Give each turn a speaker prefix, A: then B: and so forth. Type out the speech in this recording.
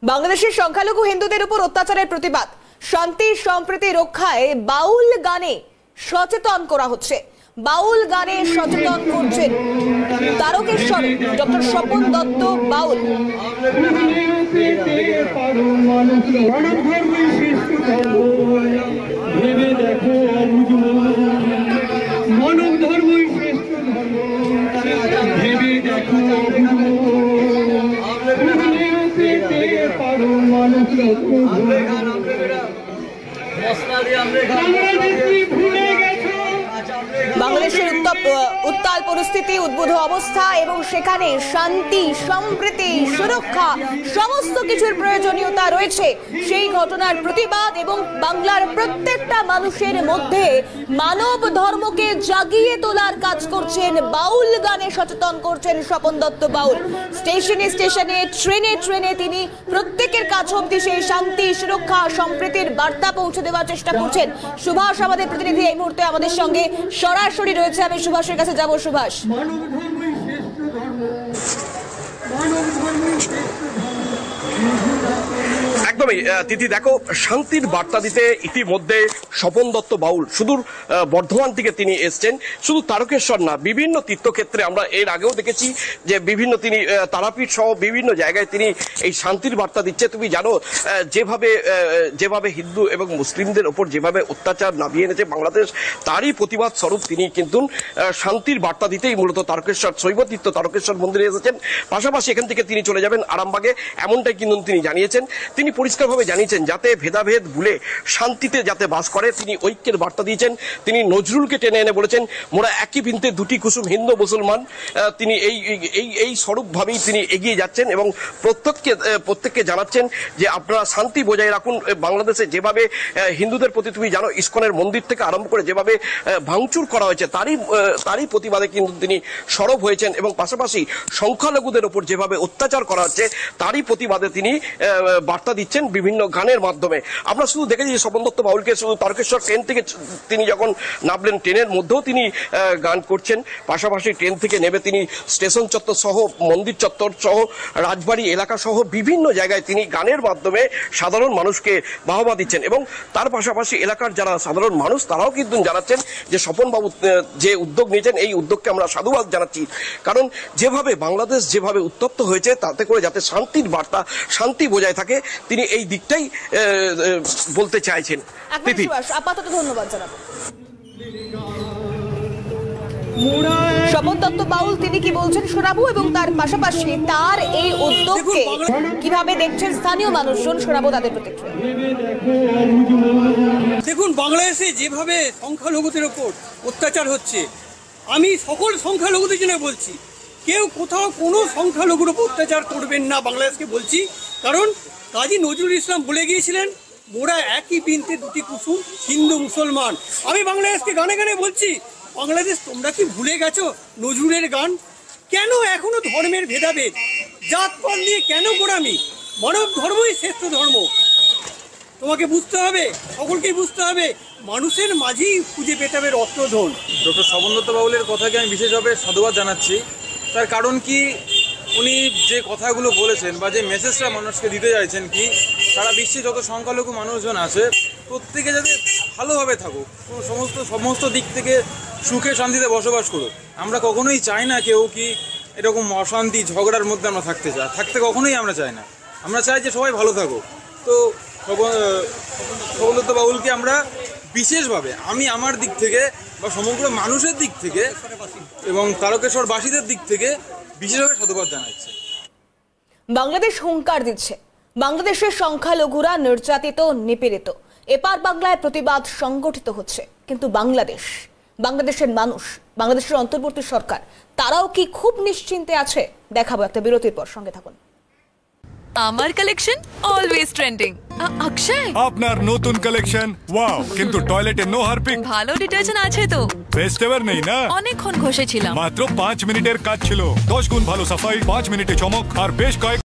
A: বাংলাদেশের সংখ্যালঘু হিন্দুদের উপর অত্যাচারের প্রতিবাদ, শান্তি সম্প্রীতি রক্ষায় বাউল গানে সচেতন করা হচ্ছে। বাউল গানে সচেতন করছেন তারকেশ্বর ডক্টর স্বপন দত্ত বাউল। বাংলাদেশের উত্তাল পরিস্থিতি, উদ্বুদ্ধ অবস্থা এবং সেখানে শান্তি সম্প্রীতি সুরক্ষা সমস্ত কিছুর প্রয়োজনীয়তা রয়েছে। সেই ঘটনার প্রতিবাদ এবং বাংলার প্রত্যেকটা মানুষের মধ্যে মানব ধর্মকে জাগিয়ে তোলার কাজ করছেন, বাউল গানে সচেতন করছেন স্বপন দত্ত বাউল। স্টেশনে স্টেশনে ট্রেনে ট্রেনে তিনি প্রত্যেকের কাছ অবধি সেই শান্তি সুরক্ষা সম্প্রীতির বার্তা পৌঁছে দেওয়ার চেষ্টা করছেন। সুভাষ আমাদের প্রতিনিধি এই মুহূর্তে আমাদের সঙ্গে সরাসরি রয়েছে, আমি সুভাষের কাছে যাব। সুভাষ,
B: একদমই তিথি, দেখো শান্তির বার্তা দিতে ইতিমধ্যে স্বপন দত্ত বাউল সুদূর বর্ধমান থেকে তিনি এসছেন। শুধু তারকেশ্বর না, বিভিন্ন তীর্থক্ষেত্রে আমরা এর আগেও দেখেছি যে বিভিন্ন তিনি তারাপীঠ সহ বিভিন্ন জায়গায় তিনি এই শান্তির বার্তা দিচ্ছে। তুমি জানো যেভাবে হিন্দু এবং মুসলিমদের ওপর যেভাবে অত্যাচার নামিয়ে এনেছে বাংলাদেশ, তারই প্রতিবাদ স্বরূপ তিনি কিন্তু শান্তির বার্তা দিতেই মূলত তারকেশ্বর শৈবতীর্থ তারকেশ্বর মন্দিরে এসেছেন। পাশাপাশি এখান থেকে তিনি চলে যাবেন আরামবাগে, এমনটাই কিন্তু তিনি জানিয়েছেন। তিনি পরিষ্কারভাবে জানিয়েছেন যাতে ভেদাভেদ ভুলে শান্তিতে যাতে বাস করে, তিনি ঐক্যের বার্তা দিয়েছেন। তিনি নজরুলকে টেনে এনে বলেছেন মোরা একই বৃন্তে দুটি কুসুম হিন্দু মুসলমান। তিনি এই স্বরূপভাবেই তিনি এগিয়ে যাচ্ছেন এবং প্রত্যেককে জানাচ্ছেন যে আপনারা শান্তি বজায় রাখুন। বাংলাদেশে যেভাবে হিন্দুদের প্রতি তুমি জানো ইসকনের মন্দির থেকে আরম্ভ করে যেভাবে ভাঙচুর করা হয়েছে, তারই প্রতিবাদে কিন্তু তিনি সরব হয়েছেন এবং পাশাপাশি সংখ্যালঘুদের ওপর যেভাবে অত্যাচার করা হচ্ছে তারই প্রতিবাদে তিনি বার্তা দিচ্ছেন বিভিন্ন গানের মাধ্যমে। আমরা শুধু দেখেছি যে স্বপন দত্ত বাউলকে শুধু তারকেশ্বর ট্রেন থেকে তিনি যখন নামলেন, ট্রেনের মধ্যেও তিনি গান করছেন। পাশাপাশি ট্রেন থেকে নেমে তিনি স্টেশন চত্বর সহ মন্দির চত্বর সহ রাজবাড়ি এলাকা সহ বিভিন্ন জায়গায় তিনি গানের মাধ্যমে সাধারণ মানুষকে বাহবা দিচ্ছেন এবং তার পাশাপাশি এলাকার যারা সাধারণ মানুষ তারাও কিন্তু জানাচ্ছেন যে স্বপন বাবু যে উদ্যোগ নিয়েছেন এই উদ্যোগকে আমরা সাধুবাদ জানাচ্ছি। কারণ যেভাবে বাংলাদেশ যেভাবে উত্তপ্ত হয়েছে তাতে করে যাতে শান্তির বার্তা শান্তি বজায় থাকে তিনি এই দিকটাই বলতে চাইছেন।
A: আপাতত ধন্যবাদ জানাবো। স্বপন দত্ত বাউল তিনি কি বলছেন শোনাবো এবং তার পাশাপাশি তার এই উদ্যোগকে কিভাবে দেখছেন স্থানীয় মানুষজন, শোনাবো তাদের প্রতিক্রিয়া।
C: দেখুন, বাংলাদেশে যেভাবে সংখ্যালঘুদের উপর অত্যাচার হচ্ছে, আমি সকল সংখ্যালঘুদের জন্য বলছি কেউ কোথাও কোনো সংখ্যালঘুর উপর অত্যাচার করবেন না, বাংলাদেশকে বলছি। কারণ কাজী নজরুল ইসলাম বলে গিয়েছিলেন মোরা একই বৃন্তে দুটি কুসুম হিন্দু মুসলমান। আমি বাংলাদেশকে গানে গানে বলছি, বাংলাদেশ তোমরা কি ভুলে গেছো নজরুলের গান? কেন এখনো ধর্মের ভেদাভেদ, জাতপাত নিয়ে কেন গোড়ামি? মানব ধর্মই শ্রেষ্ঠ ধর্ম। তোমাকে বুঝতে হবে, সকলকেই বুঝতে হবে, মানুষের মাঝেই খুঁজে পেতে হবে রত্নধন।
D: ডক্টর স্বপন দত্ত বাউলের কথাকে আমি বিশেষভাবে সাধুবাদ জানাচ্ছি। তার কারণ কি, উনি যে কথাগুলো বলেছেন বা যে মেসেজটা মানুষকে দিতে চাইছেন কি, সারা বিশ্বে যত সংখ্যালঘু মানুষজন আছে প্রত্যেকে যাতে ভালোভাবে থাকুক, সমস্ত দিক থেকে সুখে শান্তিতে বসবাস করুক। আমরা কখনোই চাই না কেউ কি এরকম অশান্তি ঝগড়ার মধ্যে আমরা থাকতে কখনোই আমরা চাই না। আমরা চাই যে সবাই ভালো থাকুক। তো স্বপন দত্ত বাউলকে আমরা বিশেষভাবে, আমি আমার দিক থেকে বা সমগ্র মানুষের দিক থেকে এবং তারকেশ্বরবাসীদের দিক থেকে বিশেষভাবে সাধুবাদ জানাচ্ছি।
A: বাংলাদেশ হুঙ্কার দিচ্ছে, বাংলাদেশের সংখ্যালঘুরা নির্যাতিত নিপীড়িত, এপার বাংলায় প্রতিবাদ সংগঠিত হচ্ছে। কিন্তু বাংলাদেশের মানুষ, বাংলাদেশের অন্তর্বর্তী সরকার তারাও কি খুব নিশ্চিন্তে আছে? দেখাবো একটা বিরতির পর, সঙ্গে থাকুন।
E: আমার কালেকশন অলওয়েজ ট্রেন্ডিং। অক্ষয়,
F: আপনার নতুন কালেকশন ওয়াও, কিন্তু টয়লেটে নো হারপিক।
E: ভালো ডিটারজেন্ট আছে তো?
F: বেস্ট এভার নেই না?
E: অনেকক্ষণ ঘষেছিলাম।
F: মাত্র 5 মিনিটের কাজ ছিল। 10 গুণ ভালো সাফাই, 5 মিনিটে চমক আর বেশ কয়েক